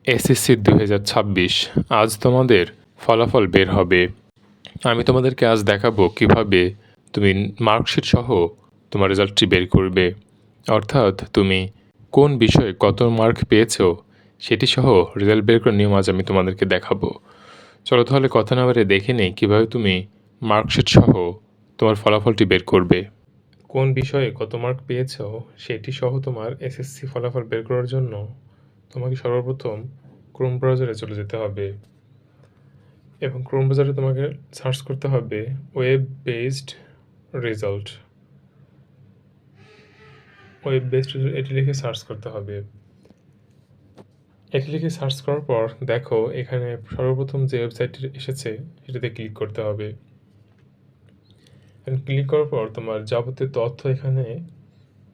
SSC 2026 আজ তোমাদের ফলাফল বের হবে। আমি তোমাদেরকে আজ দেখাবো কিভাবে তুমি মার্কশিট সহ তোমার রেজাল্টটি বের করবে, অর্থাৎ তুমি কোন বিষয়ে কত মার্ক পেয়েছো সেটি সহ রেজাল্ট বের করার নিয়ম আজ আমি তোমাদেরকে দেখাবো। চলো তাহলে কথা না বাড়িয়ে দেখে নেই কীভাবে তুমি মার্কশিট সহ তোমার ফলাফলটি বের করবে। কোন বিষয়ে কত মার্ক পেয়েছো সেটি সহ তোমার এসএসসি ফলাফল বের করার জন্য তোমাকে সর্বপ্রথম ক্রোম ব্রাউজারে চলে যেতে হবে এবং ক্রোম ব্রাউজারে তোমাকে সার্চ করতে হবে ওয়েব বেসড রেজাল্ট। এটি লিখে সার্চ করতে হবে। এটি লিখে সার্চ করার পর দেখো এখানে সর্বপ্রথম যে ওয়েবসাইটটি এসেছে সেটাতে ক্লিক করতে হবে। ক্লিক করার পর তোমার যাবতীয় তথ্য এখানে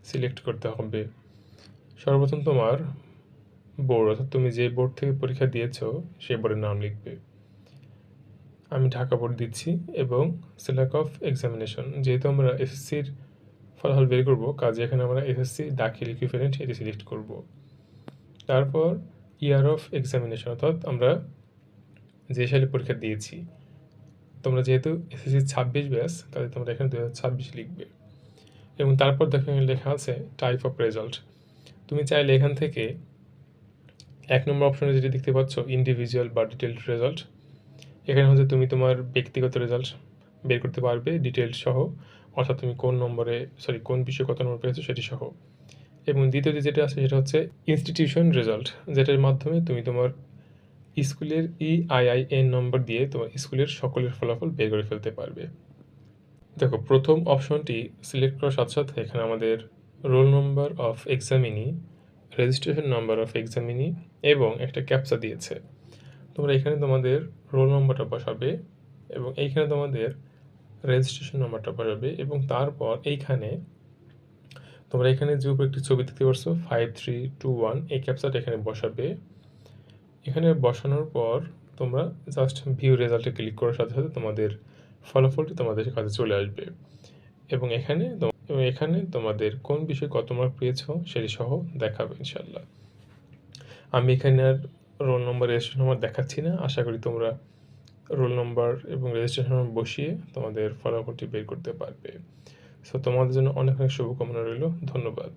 সিলেক্ট করতে হবে। সর্বপ্রথম তোমার বোর্ড, অর্থাৎ তুমি যে বোর্ড থেকে পরীক্ষা দিয়েছো সেই বোর্ডের নাম লিখবে। আমি ঢাকা বোর্ড দিচ্ছি এবং সিলেক্ট অফ এক্সামিনেশন, যেহেতু আমরা এসএসসির ফলাফল বের করব কাজে এখানে আমরা এসএসসি দাখিল ইকুইভ্যালেন্ট এটি সিলেক্ট করব। তারপর ইয়ার অফ এক্সামিনেশন, অর্থাৎ আমরা যে সালে পরীক্ষা দিয়েছি। তোমরা যেহেতু এসএসসি 26 ব্যাচ কাজে তোমরা এখানে 2026 লিখবে এবং তারপর দেখো এখানে লেখা আছে টাইপ অফ রেজাল্ট। তুমি চাইলে এখান থেকে 1 নম্বর অপশনে যেটি দেখতে পাচ্ছ ইন্ডিভিজুয়াল বা ডিটেলড রেজাল্ট, এখানে হচ্ছে তুমি তোমার ব্যক্তিগত রেজাল্ট বের করতে পারবে ডিটেলড সহ, অর্থাৎ তুমি কোন বিষয়ে কত নম্বর পেয়েছো সেটি সহ। এবং দ্বিতীয়টি যেটা আছে সেটা হচ্ছে ইনস্টিটিউশন রেজাল্ট, যেটার মাধ্যমে তুমি তোমার স্কুলের EIIN নম্বর দিয়ে তোমার স্কুলের সকলের ফলাফল বের করে ফেলতে পারবে। দেখো প্রথম অপশনটি সিলেক্ট করার সাথে সাথে এখানে আমাদের roll number of examinee, registration number of examinee এবং একটা ক্যাপচা দিয়েছে। তোমরা এখানে তোমাদের রোল নম্বরটা বসাবে এবং এইখানে তোমাদের রেজিস্ট্রেশন নাম্বারটা বসাবে এবং তারপর এইখানে তোমরা এখানে যে উপরে একটি ছবি দেখতে পাচ্ছ 5321, এই ক্যাপচাটা এখানে বসাবে। এখানে বসানোর পর তোমরা জাস্ট ভিউ রেজাল্টে ক্লিক করার সাথে সাথে তোমাদের ফলাফলটি তোমাদের কাছে চলে আসবে এবং এখানে তোমাদের কোন বিষয়ে কত মার্ক পেয়েছো সেটি সহ দেখাবে ইনশাল্লাহ। আমি এখানে আর রোল নম্বর রেজিস্ট্রেশন নাম্বার দেখাচ্ছি না। আশা করি তোমরা রোল নম্বর এবং রেজিস্ট্রেশন নাম্বার বসিয়ে তোমাদের ফলাফলটি বের করতে পারবে। সো তোমাদের জন্য অনেক অনেক শুভকামনা রইল। ধন্যবাদ।